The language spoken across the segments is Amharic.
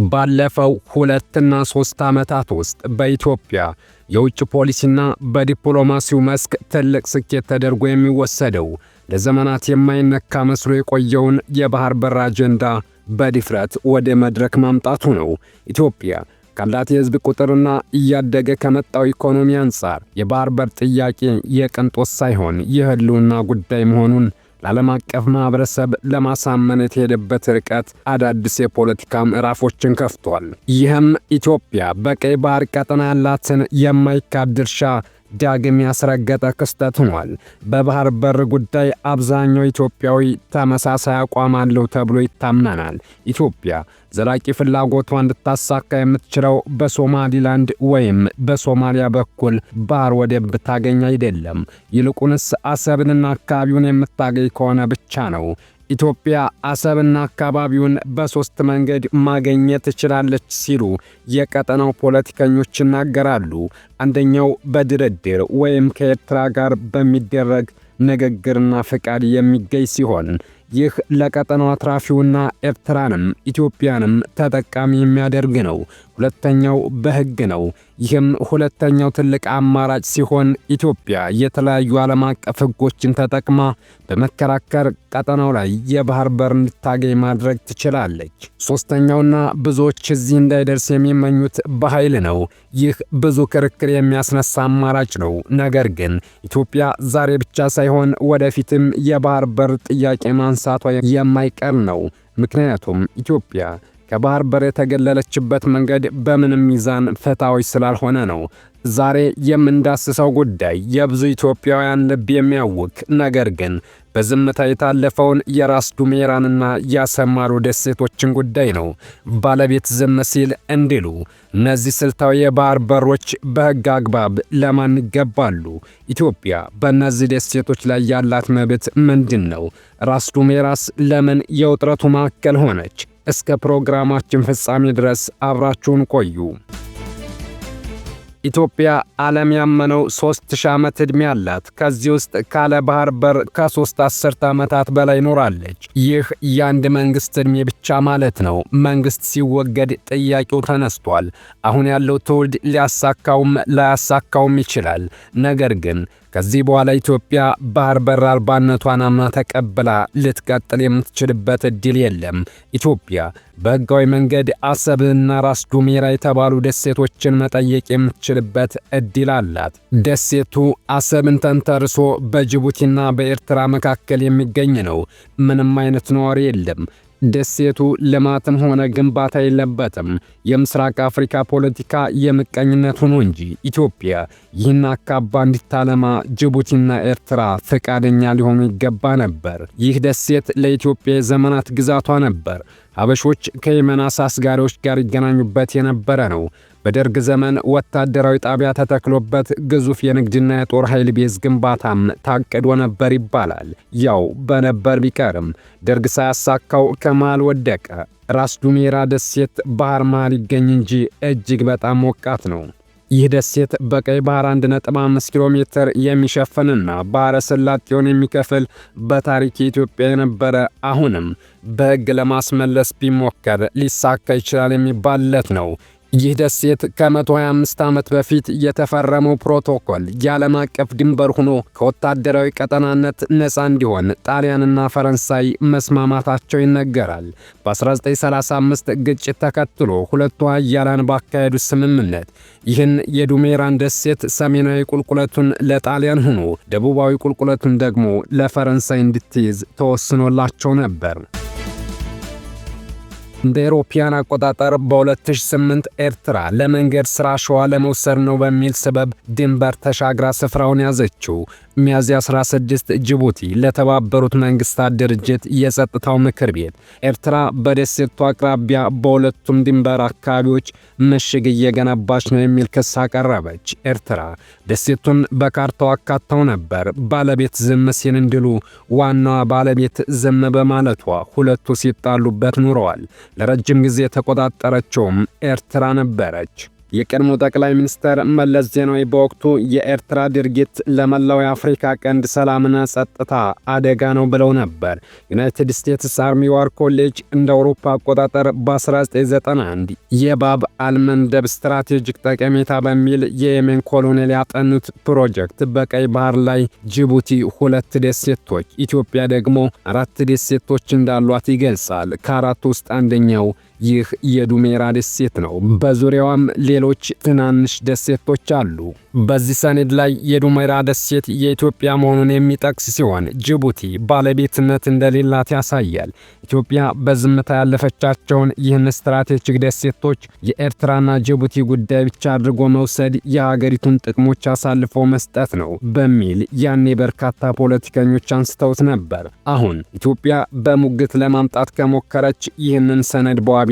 ባለፈው 2 እና 3 ዓመታት ውስጥ በኢትዮጵያ የውጭ ፖሊሲና በዲፕሎማሲው መስክ ትልቅ ስኬት ተደርጎ የሚወሰደው ለዘመናት የማይነካ መስሎ የቆየውን የባህር በር አጀንዳ በድፍረት ወደ መድረክ ማምጣቱ ነው። ኢትዮጵያ ካላት የሕዝብ ቁጥርና እያደገ ከመጣው ኢኮኖሚ አንጻር የባህር በር ጥያቄ የቅንጦት ሳይሆን የህልውና ጉዳይ መሆኑን ለዓለም አቀፍ ማህበረሰብ ለማሳመን የተሄደበት ርቀት አዳዲስ የፖለቲካ ምዕራፎችን ከፍቷል። ይህም ኢትዮጵያ በቀይ ባህር ቀጠና ያላትን የማይካድ ድርሻ ዳግም ያስረገጠ ክስተት ሆኗል። በባህር በር ጉዳይ አብዛኛው ኢትዮጵያዊ ተመሳሳይ አቋም አለው ተብሎ ይታመናል። ኢትዮጵያ ዘላቂ ፍላጎቷ እንድታሳካ የምትችለው በሶማሊላንድ ወይም በሶማሊያ በኩል ባህር ወደብ ብታገኝ አይደለም። ይልቁንስ አሰብንና አካባቢውን የምታገኝ ከሆነ ብቻ ነው። ኢትዮጵያ አሰብና አካባቢውን በ3 መንገድ ማግኘት ትችላለች ሲሉ የቀጠናው ፖለቲከኞች ይናገራሉ። አንደኛው በድርድር ወይም ከኤርትራ ጋር በሚደረግ ንግግርና ፍቃድ የሚገኝ ሲሆን ይህ ለቀጠናው አትራፊውና ኤርትራንም ኢትዮጵያንም ተጠቃሚ የሚያደርግ ነው። ሁለተኛው በሕግ ነው። ይህም ሁለተኛው ትልቅ አማራጭ ሲሆን ኢትዮጵያ የተለያዩ ዓለም አቀፍ ሕጎችን ተጠቅማ በመከራከር ቀጠናው ላይ የባህር በር እንድታገኝ ማድረግ ትችላለች። ሶስተኛውና ብዙዎች እዚህ እንዳይደርስ የሚመኙት በኃይል ነው። ይህ ብዙ ክርክር የሚያስነሳ አማራጭ ነው። ነገር ግን ኢትዮጵያ ዛሬ ብቻ ሳይሆን ወደፊትም የባህር በር ጥያቄ ማንሳቷ የማይቀር ነው። ምክንያቱም ኢትዮጵያ ከባህር በር የተገለለችበት መንገድ በምንም ሚዛን ፍትሃዊ ስላልሆነ ነው። ዛሬ የምንዳስሰው ጉዳይ የብዙ ኢትዮጵያውያን ልብ የሚያውክ ነገር ግን በዝምታ የታለፈውን የራስ ዱሜራንና የአሰብ ማዶ ደሴቶችን ጉዳይ ነው። ባለቤት ዝም ሲል እንዲሉ እነዚህ ስልታዊ የባህር በሮች በሕግ አግባብ ለማን ይገባሉ? ኢትዮጵያ በእነዚህ ደሴቶች ላይ ያላት መብት ምንድን ነው? ራስ ዱሜራስ ለምን የውጥረቱ ማዕከል ሆነች? እስከ ፕሮግራማችን ፍጻሜ ድረስ አብራችሁን ቆዩ። ኢትዮጵያ ዓለም ያመነው 3000 ዓመት ዕድሜ አላት። ከዚህ ውስጥ ካለ ባህር በር ከ3 አስርተ ዓመታት በላይ ኖራለች። ይህ የአንድ መንግስት ዕድሜ ብቻ ማለት ነው። መንግስት ሲወገድ ጥያቄው ተነስቷል። አሁን ያለው ትውልድ ሊያሳካውም ላያሳካውም ይችላል። ነገር ግን ከዚህ በኋላ ኢትዮጵያ ባህር በር አልባነቷን አምና ተቀብላ ልትቀጥል የምትችልበት እድል የለም። ኢትዮጵያ በሕጋዊ መንገድ አሰብና ራስ ዱሜራ የተባሉ ደሴቶችን መጠየቅ የምትችልበት እድል አላት። ደሴቱ አሰብን ተንተርሶ በጅቡቲና በኤርትራ መካከል የሚገኝ ነው። ምንም አይነት ነዋሪ የለም። ደሴቱ ልማትም ሆነ ግንባታ የለበትም። የምስራቅ አፍሪካ ፖለቲካ የምቀኝነት ሆኖ እንጂ ኢትዮጵያ ይህን አካባ እንዲታለማ ጅቡቲና ኤርትራ ፈቃደኛ ሊሆኑ ይገባ ነበር። ይህ ደሴት ለኢትዮጵያ የዘመናት ግዛቷ ነበር። ሀበሾች ከየመን አሳስጋሪዎች ጋር ይገናኙበት የነበረ ነው። በደርግ ዘመን ወታደራዊ ጣቢያ ተተክሎበት ግዙፍ የንግድና የጦር ኃይል ቤዝ ግንባታም ታቅዶ ነበር ይባላል። ያው በነበር ቢቀርም ደርግ ሳያሳካው ከመሃል ወደቀ። ራስ ዱሜራ ደሴት ባህር መሃል ይገኝ እንጂ እጅግ በጣም ሞቃት ነው። ይህ ደሴት በቀይ ባህር 1.5 ኪሎ ሜትር የሚሸፍንና ባህረ ሰላጤውን የሚከፍል በታሪክ ኢትዮጵያ የነበረ አሁንም በሕግ ለማስመለስ ቢሞከር ሊሳካ ይችላል የሚባልለት ነው። ይህ ደሴት ከ125 ዓመት በፊት የተፈረመው ፕሮቶኮል የዓለም አቀፍ ድንበር ሆኖ ከወታደራዊ ቀጠናነት ነፃ እንዲሆን ጣሊያንና ፈረንሳይ መስማማታቸው ይነገራል። በ1935 ግጭት ተከትሎ ሁለቱ ኃያላን ባካሄዱት ስምምነት ይህን የዱሜራን ደሴት ሰሜናዊ ቁልቁለቱን ለጣሊያን ሆኖ ደቡባዊ ቁልቁለቱን ደግሞ ለፈረንሳይ እንድትይዝ ተወስኖላቸው ነበር። እንደ አውሮፓውያን አቆጣጠር በ2008 ኤርትራ ለመንገድ ሥራ ሸዋ ለመውሰድ ነው በሚል ሰበብ ድንበር ተሻግራ ስፍራውን ያዘችው። ሚያዝያ 16 ጅቡቲ ለተባበሩት መንግስታት ድርጅት የጸጥታው ምክር ቤት ኤርትራ በደሴቱ አቅራቢያ በሁለቱም ድንበር አካባቢዎች ምሽግ እየገነባች ነው የሚል ክስ አቀረበች። ኤርትራ ደሴቱን በካርታው አካታው ነበር። ባለቤት ዝም ሲል እንዲሉ ዋናዋ ባለቤት ዝም በማለቷ ሁለቱ ሲጣሉበት ኑረዋል። ለረጅም ጊዜ ተቆጣጠረችውም ኤርትራ ነበረች። የቀድሞ ጠቅላይ ሚኒስትር መለስ ዜናዊ በወቅቱ የኤርትራ ድርጊት ለመላው የአፍሪካ ቀንድ ሰላምና ጸጥታ አደጋ ነው ብለው ነበር። ዩናይትድ ስቴትስ አርሚ ዋር ኮሌጅ እንደ አውሮፓ አቆጣጠር በ1991 የባብ አልመንደብ ስትራቴጂክ ጠቀሜታ በሚል የየመን ኮሎኔል ያጠኑት ፕሮጀክት በቀይ ባህር ላይ ጅቡቲ 2 ደሴቶች፣ ኢትዮጵያ ደግሞ 4 ደሴቶች እንዳሏት ይገልጻል። ከአራቱ ውስጥ አንደኛው ይህ የዱሜራ ደሴት ነው። በዙሪያዋም ሌሎች ትናንሽ ደሴቶች አሉ። በዚህ ሰነድ ላይ የዱሜራ ደሴት የኢትዮጵያ መሆኑን የሚጠቅስ ሲሆን ጅቡቲ ባለቤትነት እንደሌላት ያሳያል። ኢትዮጵያ በዝምታ ያለፈቻቸውን ይህን ስትራቴጂክ ደሴቶች የኤርትራና ጅቡቲ ጉዳይ ብቻ አድርጎ መውሰድ የሀገሪቱን ጥቅሞች አሳልፎ መስጠት ነው በሚል ያኔ በርካታ ፖለቲከኞች አንስተውት ነበር። አሁን ኢትዮጵያ በሙግት ለማምጣት ከሞከረች ይህንን ሰነድ በዋቢነት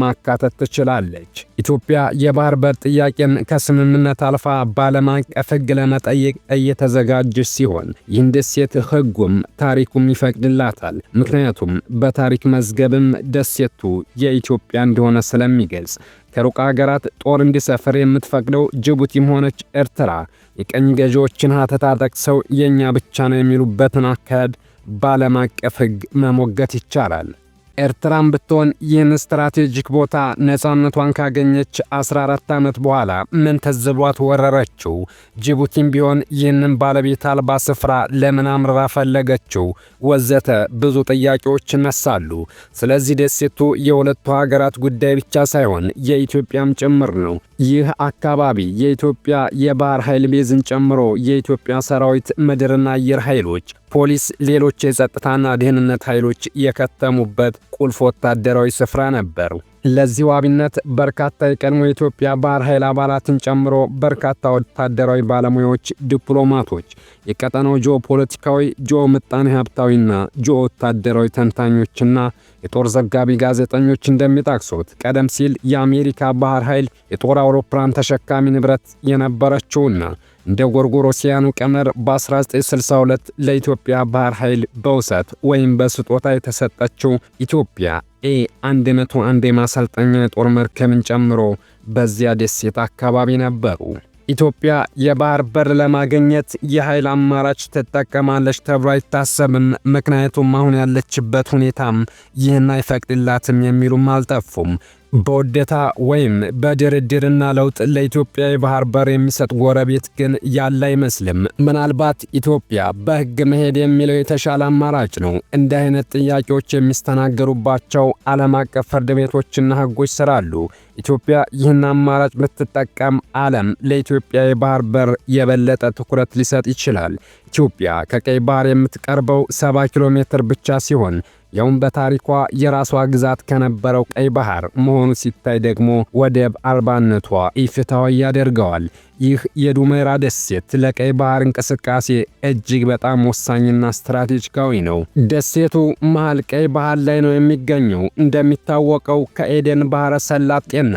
ማካተት ትችላለች። ኢትዮጵያ የባህር በር ጥያቄን ከስምምነት አልፋ በዓለም አቀፍ ሕግ ለመጠየቅ እየተዘጋጀች ሲሆን ይህን ደሴት ሕጉም ታሪኩም ይፈቅድላታል። ምክንያቱም በታሪክ መዝገብም ደሴቱ የኢትዮጵያ እንደሆነ ስለሚገልጽ። ከሩቅ ሀገራት ጦር እንዲሰፍር የምትፈቅደው ጅቡቲም ሆነች ኤርትራ የቀኝ ገዢዎችን ሀተታ ጠቅሰው የእኛ ብቻ ነው የሚሉበትን አካሄድ በዓለም አቀፍ ሕግ መሞገት ይቻላል። ኤርትራም ብትሆን ይህን ስትራቴጂክ ቦታ ነፃነቷን ካገኘች 14 ዓመት በኋላ ምን ተዝቧት ወረረችው? ጅቡቲም ቢሆን ይህንን ባለቤት አልባ ስፍራ ለምን አምርራ ፈለገችው? ወዘተ ብዙ ጥያቄዎች ይነሳሉ። ስለዚህ ደሴቱ የሁለቱ ሀገራት ጉዳይ ብቻ ሳይሆን የኢትዮጵያም ጭምር ነው። ይህ አካባቢ የኢትዮጵያ የባህር ኃይል ቤዝን ጨምሮ የኢትዮጵያ ሰራዊት፣ ምድርና አየር ኃይሎች፣ ፖሊስ፣ ሌሎች የጸጥታና ደህንነት ኃይሎች የከተሙበት ቁልፍ ወታደራዊ ስፍራ ነበር። ለዚህ ዋቢነት በርካታ የቀድሞ የኢትዮጵያ ባህር ኃይል አባላትን ጨምሮ በርካታ ወታደራዊ ባለሙያዎች፣ ዲፕሎማቶች፣ የቀጠናው ጂኦፖለቲካዊ፣ ጂኦምጣኔ ሀብታዊና ጂኦወታደራዊ ተንታኞችና የጦር ዘጋቢ ጋዜጠኞች እንደሚጠቅሱት ቀደም ሲል የአሜሪካ ባህር ኃይል የጦር አውሮፕላን ተሸካሚ ንብረት የነበረችውና እንደ ጎርጎሮሲያኑ ቀመር በ1962 ለኢትዮጵያ ባህር ኃይል በውሰት ወይም በስጦታ የተሰጠችው ኢትዮጵያ A101 የማሰልጠኛ የጦር መርከብን ጨምሮ በዚያ ደሴት አካባቢ ነበሩ። ኢትዮጵያ የባህር በር ለማግኘት የኃይል አማራጭ ትጠቀማለች ተብሎ አይታሰብም። ምክንያቱም አሁን ያለችበት ሁኔታም ይህን አይፈቅድላትም የሚሉም አልጠፉም። በውዴታ ወይም በድርድርና ለውጥ ለኢትዮጵያ የባህር በር የሚሰጥ ጎረቤት ግን ያለ አይመስልም። ምናልባት ኢትዮጵያ በሕግ መሄድ የሚለው የተሻለ አማራጭ ነው። እንዲህ አይነት ጥያቄዎች የሚስተናገሩባቸው ዓለም አቀፍ ፍርድ ቤቶችና ሕጎች ስላሉ ኢትዮጵያ ይህን አማራጭ ብትጠቀም ዓለም ለኢትዮጵያ የባህር በር የበለጠ ትኩረት ሊሰጥ ይችላል። ኢትዮጵያ ከቀይ ባህር የምትቀርበው 70 ኪሎ ሜትር ብቻ ሲሆን ያውም በታሪኳ የራሷ ግዛት ከነበረው ቀይ ባህር መሆኑ ሲታይ ደግሞ ወደብ አልባነቷ ኢፍትሐዊ ያደርገዋል። ይህ የዱሜራ ደሴት ለቀይ ባህር እንቅስቃሴ እጅግ በጣም ወሳኝና ስትራቴጂካዊ ነው። ደሴቱ መሃል ቀይ ባህር ላይ ነው የሚገኘው። እንደሚታወቀው ከኤደን ባህረ ሰላጤና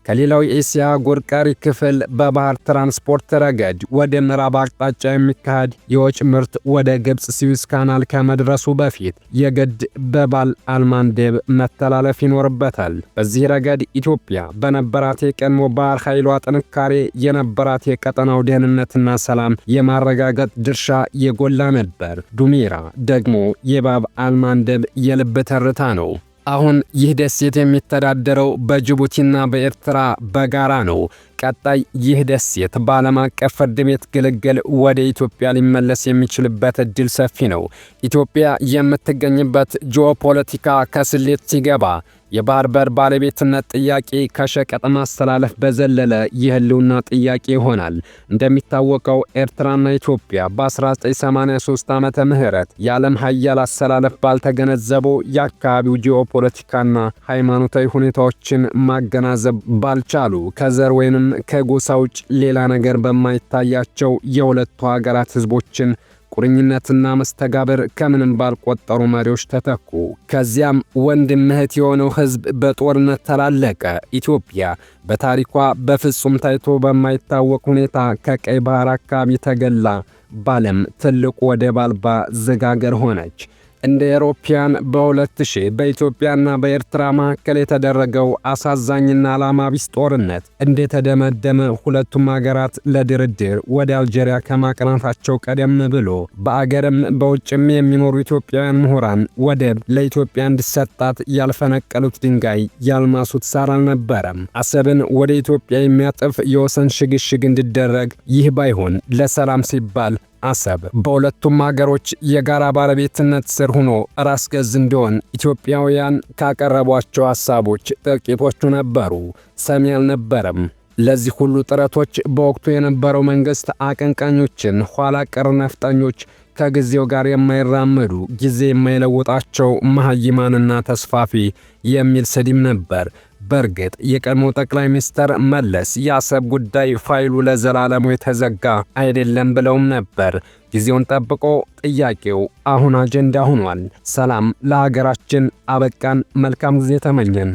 ከሌላው የኤስያ አህጉር ቀሪ ክፍል በባህር ትራንስፖርት ረገድ ወደ ምዕራብ አቅጣጫ የሚካሄድ የወጭ ምርት ወደ ግብፅ ስዊዝ ካናል ከመድረሱ በፊት የግድ በባብ አልማንዴብ መተላለፍ ይኖርበታል። በዚህ ረገድ ኢትዮጵያ በነበራት የቀድሞ ባህር ኃይሏ ጥንካሬ የነበራት የቀጠናው ደህንነትና ሰላም የማረጋገጥ ድርሻ የጎላ ነበር። ዱሜራ ደግሞ የባብ አልማንዴብ የልብ ትርታ ነው። አሁን ይህ ደሴት የሚተዳደረው በጅቡቲና በኤርትራ በጋራ ነው። ቀጣይ ይህ ደሴት በዓለም አቀፍ ፍርድ ቤት ግልግል ወደ ኢትዮጵያ ሊመለስ የሚችልበት እድል ሰፊ ነው። ኢትዮጵያ የምትገኝበት ጂኦፖለቲካ ከስሌት ሲገባ የባህር በር ባለቤትነት ጥያቄ ከሸቀጥ ማስተላለፍ በዘለለ የህልውና ጥያቄ ይሆናል። እንደሚታወቀው ኤርትራና ኢትዮጵያ በ1983 ዓመተ ምህረት የዓለም ሀያል አሰላለፍ ባልተገነዘቡ የአካባቢው ጂኦፖለቲካና ሃይማኖታዊ ሁኔታዎችን ማገናዘብ ባልቻሉ ከዘር ወይንም ከጎሳ ውጭ ሌላ ነገር በማይታያቸው የሁለቱ ሀገራት ህዝቦችን ቁርኝነትና መስተጋብር ከምንም ባልቆጠሩ መሪዎች ተተኩ። ከዚያም ወንድም እህት የሆነው ህዝብ በጦርነት ተላለቀ። ኢትዮጵያ በታሪኳ በፍጹም ታይቶ በማይታወቅ ሁኔታ ከቀይ ባህር አካባቢ ተገላ ባለም ትልቁ ወደብ አልባ ዝግ አገር ሆነች። እንደ አውሮፓውያን በ2000 በኢትዮጵያና በኤርትራ መካከል የተደረገው አሳዛኝና ዓላማ ቢስ ጦርነት እንደተደመደመ ሁለቱም ሀገራት ለድርድር ወደ አልጄሪያ ከማቅናታቸው ቀደም ብሎ በአገርም በውጭም የሚኖሩ ኢትዮጵያውያን ምሁራን ወደብ ለኢትዮጵያ እንዲሰጣት ያልፈነቀሉት ድንጋይ ያልማሱት ሳር አልነበረም። አሰብን ወደ ኢትዮጵያ የሚያጥፍ የወሰን ሽግሽግ እንዲደረግ፣ ይህ ባይሆን ለሰላም ሲባል አሰብ በሁለቱም ሀገሮች የጋራ ባለቤትነት ስር ሆኖ ራስ ገዝ እንዲሆን ኢትዮጵያውያን ካቀረቧቸው ሐሳቦች ጥቂቶቹ ነበሩ። ሰሚ አልነበረም። ለዚህ ሁሉ ጥረቶች በወቅቱ የነበረው መንግስት አቀንቃኞችን ኋላ ቀር ነፍጠኞች፣ ከጊዜው ጋር የማይራመዱ ጊዜ የማይለውጣቸው መሃይማንና ተስፋፊ የሚል ስድብ ነበር። በእርግጥ የቀድሞው ጠቅላይ ሚኒስትር መለስ የአሰብ ጉዳይ ፋይሉ ለዘላለሙ የተዘጋ አይደለም ብለውም ነበር። ጊዜውን ጠብቆ ጥያቄው አሁን አጀንዳ ሆኗል። ሰላም ለሀገራችን። አበቃን። መልካም ጊዜ ተመኘን።